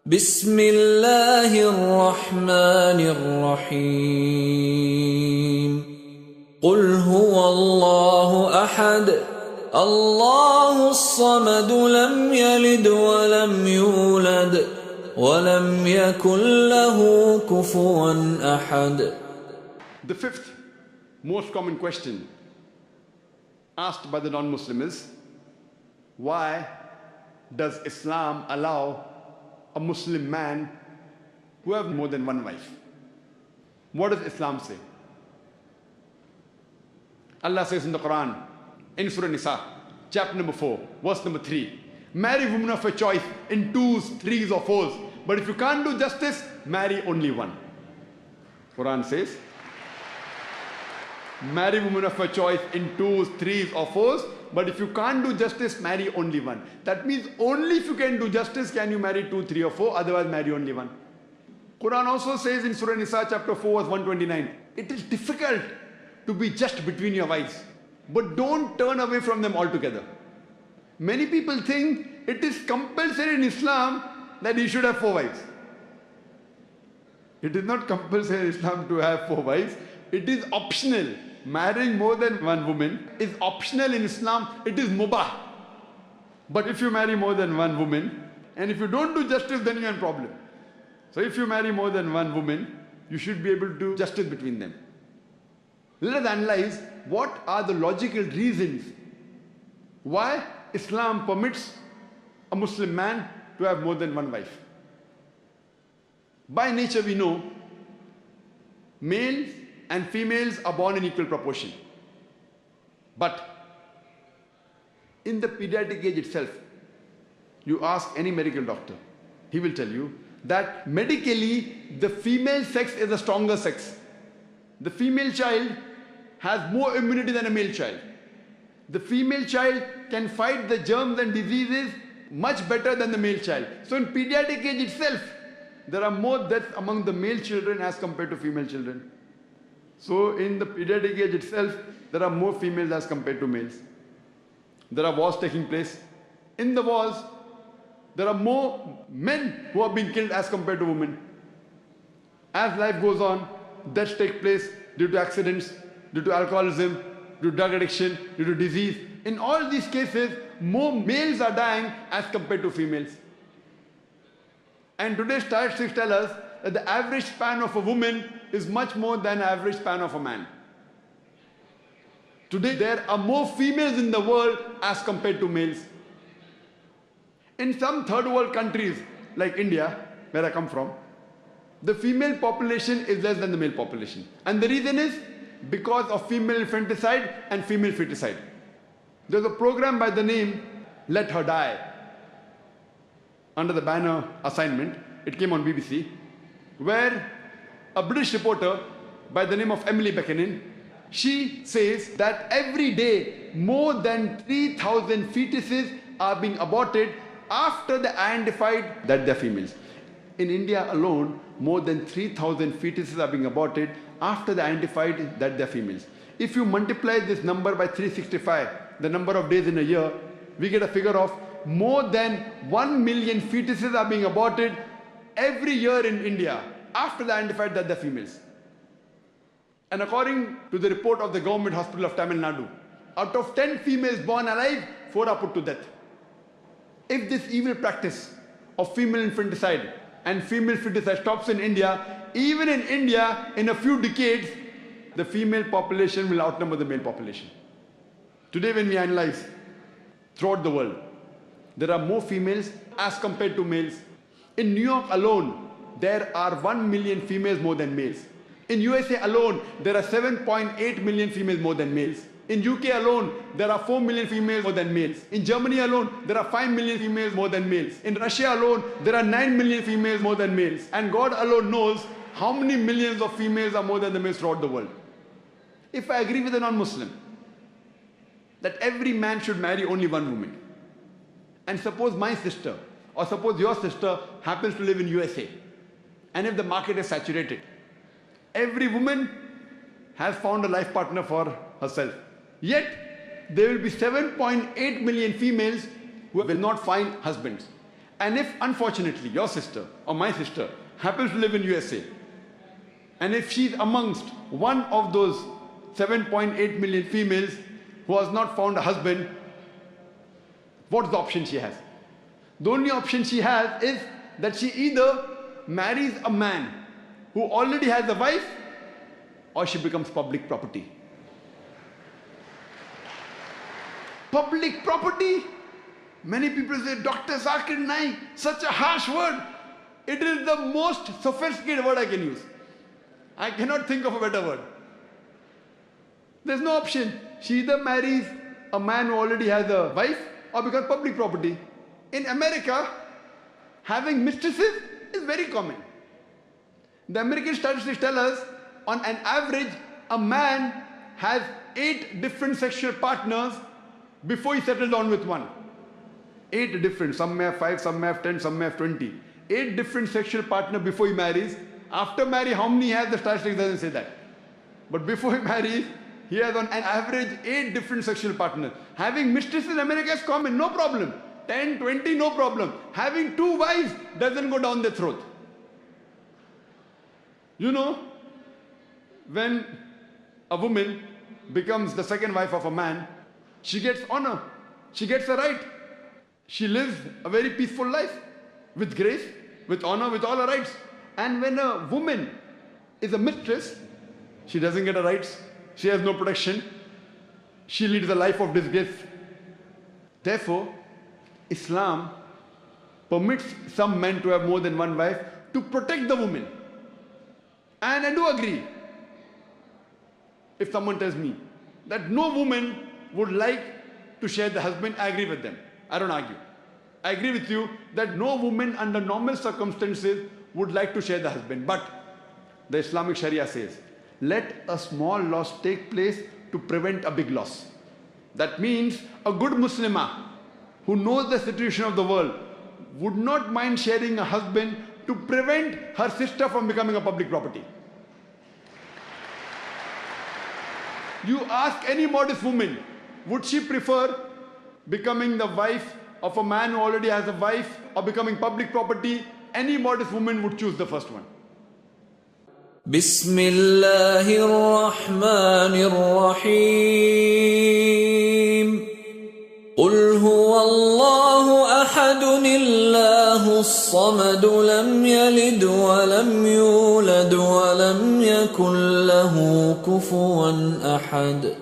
بسم الله الرحمن الرحيم قل هو الله أحد الله الصمد لم يلد ولم يولد ولم يكن له كفوا أحد. The fifth most common question asked by the non-Muslim is, why does Islam allow a Muslim man who have more than one wife? What does Islam say? Allah says in the Quran, in Surah Nisa, chapter number 4, verse number 3, marry women of your choice in twos, threes or fours, but if you can't do justice, marry only one. Quran says, marry women of your choice in twos, threes or fours, but if you can't do justice, marry only one. That means only if you can do justice can you marry 2, 3 or 4, otherwise marry only one. Quran also says in Surah Nisa chapter 4 verse 129, it is difficult to be just between your wives, but don't turn away from them altogether. Many people think it is compulsory in Islam that you should have 4 wives. It is not compulsory in Islam to have 4 wives. It is optional. Marrying more than one woman is optional in Islam. It is mubah. But if you marry more than one woman, and if you don't do justice, then you have a problem. So if you marry more than one woman, you should be able to do justice between them. Let us analyze what are the logical reasons why Islam permits a Muslim man to have more than one wife. By nature we know males and females are born in equal proportion. But in the pediatric age itself, you ask any medical doctor, he will tell you that medically the female sex is the stronger sex. The female child has more immunity than a male child. The female child can fight the germs and diseases much better than the male child. So in pediatric age itself, there are more deaths among the male children as compared to female children. So in the pediatric age itself, there are more females as compared to males. There are wars taking place. In the wars, there are more men who are being killed as compared to women. As life goes on, deaths take place due to accidents, due to alcoholism, due to drug addiction, due to disease. In all these cases, more males are dying as compared to females. And today's statistics tell us that the average span of a woman is much more than the average span of a man. Today there are more females in the world as compared to males. In some third world countries like India, where I come from, the female population is less than the male population. And the reason is because of female infanticide and female feticide. There's a program by the name Let Her Die, under the banner Assignment. It came on BBC, where a British reporter by the name of Emily Beckenin, she says that every day more than 3,000 fetuses are being aborted after they identified that they're females. In India alone, more than 3,000 fetuses are being aborted after they identified that they're females. If you multiply this number by 365, the number of days in a year, we get a figure of more than 1 million fetuses are being aborted every year in India after they identified that they're females. And according to the report of the government hospital of Tamil Nadu, out of 10 females born alive, 4 are put to death. If this evil practice of female infanticide and female feticide stops in India, even in India, in a few decades, the female population will outnumber the male population. Today when we analyze throughout the world, there are more females as compared to males. In New York alone, there are 1 million females more than males. In USA alone, there are 7.8 million females more than males. In UK alone, there are 4 million females more than males. In Germany alone, there are 5 million females more than males. In Russia alone, there are 9 million females more than males. And God alone knows how many millions of females are more than the males throughout the world. If I agree with a non-Muslim that every man should marry only one woman, and suppose my sister or suppose your sister happens to live in USA, and if the market is saturated, every woman has found a life partner for herself. Yet, there will be 7.8 million females who will not find husbands. And if unfortunately your sister or my sister happens to live in USA, and if she's amongst one of those 7.8 million females who has not found a husband, what's the option she has? The only option she has is that she either marries a man who already has a wife, or she becomes public property. Public property? Many people say, Dr. Zakir Naik, such a harsh word. It is the most sophisticated word I can use. I cannot think of a better word. There's no option. She either marries a man who already has a wife or becomes public property. In America, having mistresses is very common. The American statistics tell us, on an average, a man has 8 different sexual partners before he settles down with one. 8 different. Some may have 5, some may have 10, some may have 20. 8 different sexual partners before he marries. After marriage, how many he has, the statistics doesn't say that. But before he marries, he has on an average 8 different sexual partners. Having mistresses in America is common, no problem. 10, 20, no problem. Having 2 wives doesn't go down their throat. You know, when a woman becomes the second wife of a man, she gets honor, she gets a right. She lives a very peaceful life, with grace, with honor, with all her rights. And when a woman is a mistress, she doesn't get her rights, she has no protection, she leads a life of disgrace. Therefore, Islam permits some men to have more than one wife to protect the woman. And I do agree, if someone tells me that no woman would like to share the husband, I agree with them. I don't argue. I agree with you that no woman under normal circumstances would like to share the husband. But the Islamic Sharia says, let a small loss take place to prevent a big loss. That means a good Muslimah who knows the situation of the world would not mind sharing a husband to prevent her sister from becoming a public property. You ask any modest woman, would she prefer becoming the wife of a man who already has a wife or becoming public property? Any modest woman would choose the first one. Bismillahir Rahmanir Rahim. قل هو الله أحد الله الصمد لم يلد ولم يولد ولم يكن له كفوا أحد